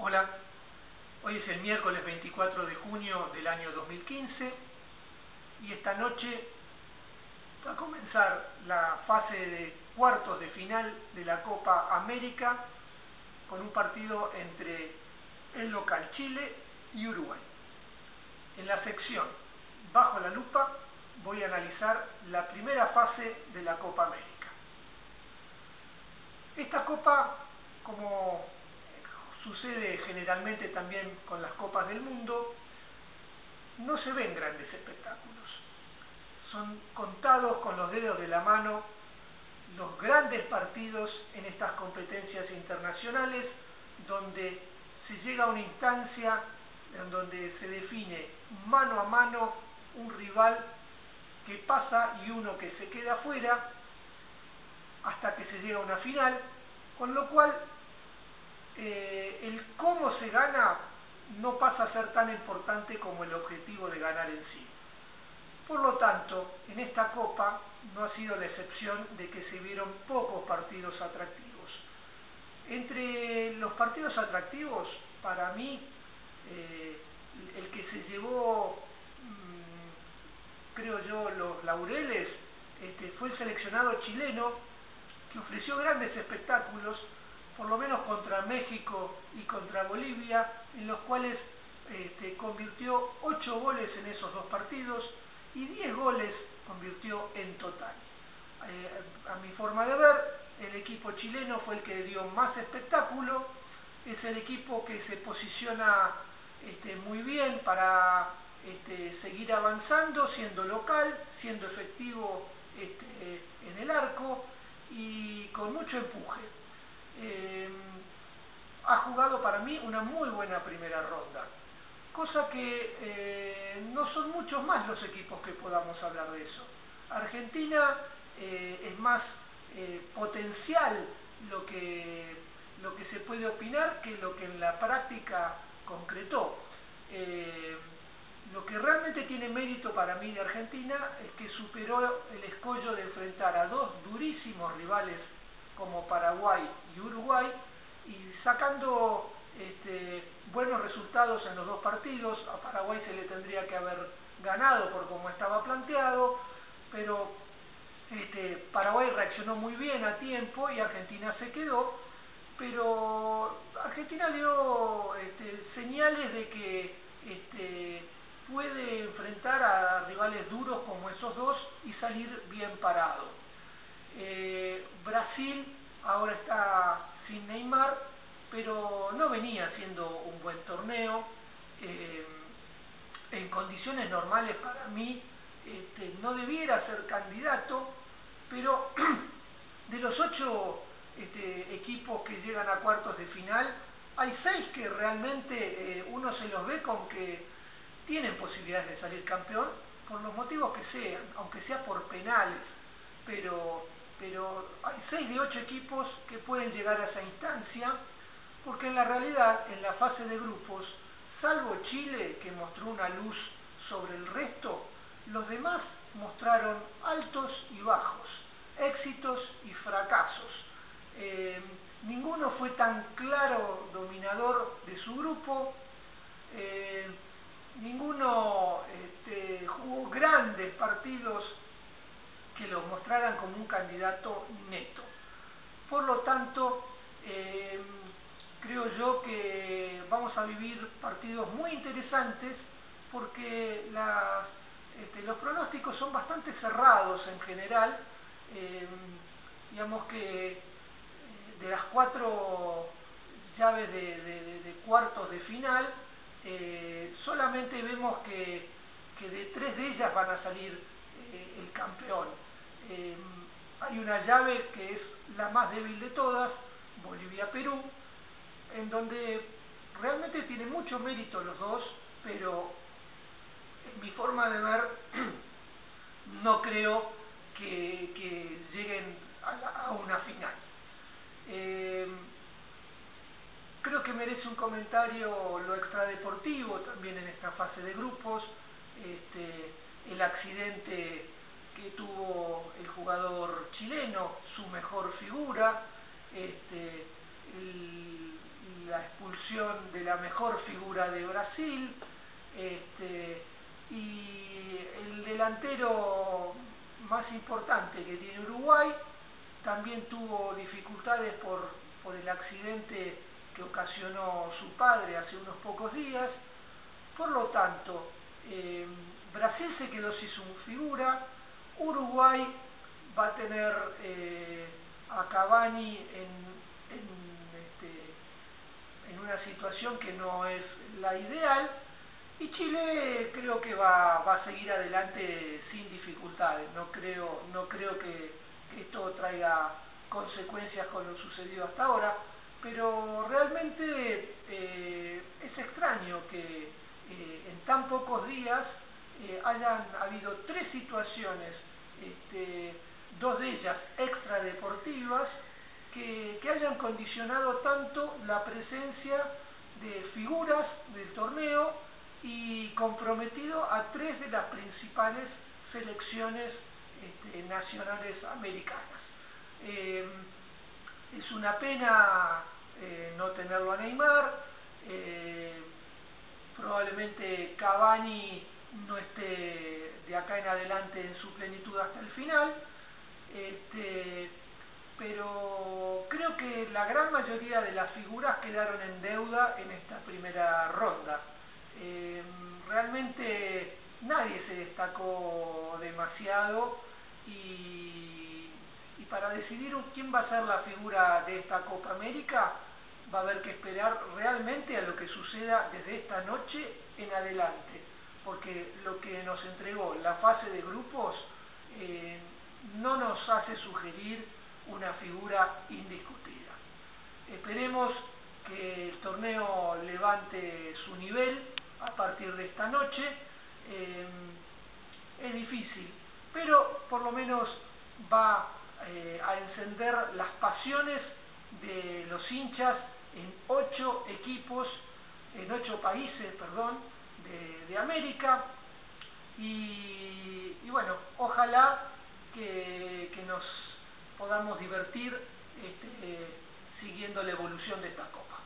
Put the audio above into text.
Hola, hoy es el miércoles 24 de junio del año 2015 y esta noche va a comenzar la fase de cuartos de final de la Copa América con un partido entre el local Chile y Uruguay. En la sección Bajo la Lupa voy a analizar la primera fase de la Copa América. Esta copa, como sucede generalmente también con las copas del mundo, no se ven grandes espectáculos. Son contados con los dedos de la mano los grandes partidos en estas competencias internacionales donde se llega a una instancia en donde se define mano a mano un rival que pasa y uno que se queda fuera hasta que se llega a una final, con lo cual el cómo se gana no pasa a ser tan importante como el objetivo de ganar en sí. Por lo tanto, en esta Copa no ha sido la excepción de que se vieron pocos partidos atractivos. Entre los partidos atractivos, para mí, el que se llevó, creo yo, los laureles, fue el seleccionado chileno, que ofreció grandes espectáculos, por lo menos contra México y contra Bolivia, en los cuales convirtió 8 goles en esos dos partidos y 10 goles convirtió en total. A mi forma de ver, el equipo chileno fue el que dio más espectáculo, es el equipo que se posiciona muy bien para seguir avanzando, siendo local, siendo efectivo en el arco y con mucho empuje. Ha jugado para mí una muy buena primera ronda, cosa que no son muchos más los equipos que podamos hablar de eso. Argentina es más potencial lo que se puede opinar que lo que en la práctica concretó. Lo que realmente tiene mérito para mí de Argentina es que superó el escollo de enfrentar a dos durísimos rivales como Paraguay y Uruguay y sacando buenos resultados en los dos partidos. A Paraguay se le tendría que haber ganado por cómo estaba planteado, pero Paraguay reaccionó muy bien a tiempo y Argentina se quedó, pero Argentina dio señales de que puede enfrentar a rivales duros como esos dos y salir bien parado. Brasil ahora está sin Neymar, pero no venía haciendo un buen torneo. En condiciones normales para mí no debiera ser candidato, pero de los 8 equipos que llegan a cuartos de final, hay 6 que realmente uno se los ve con que tienen posibilidades de salir campeón, por los motivos que sean, aunque sea por penales, pero hay 6 de 8 equipos que pueden llegar a esa instancia, porque en la realidad, en la fase de grupos, salvo Chile, que mostró una luz sobre el resto, los demás mostraron altos y bajos, éxitos y fracasos. Ninguno fue tan claro dominador de su grupo, ninguno jugó grandes partidos que lo mostraran como un candidato neto. Por lo tanto, creo yo que vamos a vivir partidos muy interesantes porque los pronósticos son bastante cerrados en general. Digamos que de las 4 llaves de cuartos de final, solamente vemos que de 3 de ellas van a salir el campeón. Hay una llave que es la más débil de todas, Bolivia-Perú, en donde realmente tiene mucho mérito los dos, pero en mi forma de ver no creo que lleguen a una final. Creo que merece un comentario lo extradeportivo también en esta fase de grupos, el accidente que tuvo el jugador chileno, su mejor figura, la expulsión de la mejor figura de Brasil, y el delantero más importante que tiene Uruguay también tuvo dificultades por el accidente que ocasionó su padre hace unos pocos días. Por lo tanto, Brasil se quedó sin su figura. Uruguay va a tener a Cavani en una situación que no es la ideal, y Chile creo que va a seguir adelante sin dificultades. No creo que esto traiga consecuencias con lo sucedido hasta ahora, pero realmente es extraño que en tan pocos días hayan habido 3 situaciones, 2 de ellas extradeportivas, que hayan condicionado tanto la presencia de figuras del torneo y comprometido a 3 de las principales selecciones nacionales americanas. Es una pena no tenerlo a Neymar. Probablemente Cavani no esté de acá en adelante en su plenitud hasta el final, pero creo que la gran mayoría de las figuras quedaron en deuda en esta primera ronda. Realmente nadie se destacó demasiado, y para decidir quién va a ser la figura de esta Copa América va a haber que esperar realmente a lo que suceda desde esta noche en adelante, porque lo que nos entregó la fase de grupos no nos hace sugerir una figura indiscutida. Esperemos que el torneo levante su nivel a partir de esta noche. Es difícil, pero por lo menos va a encender las pasiones de los hinchas en 8 países, de América, y bueno, ojalá que nos podamos divertir siguiendo la evolución de esta Copa.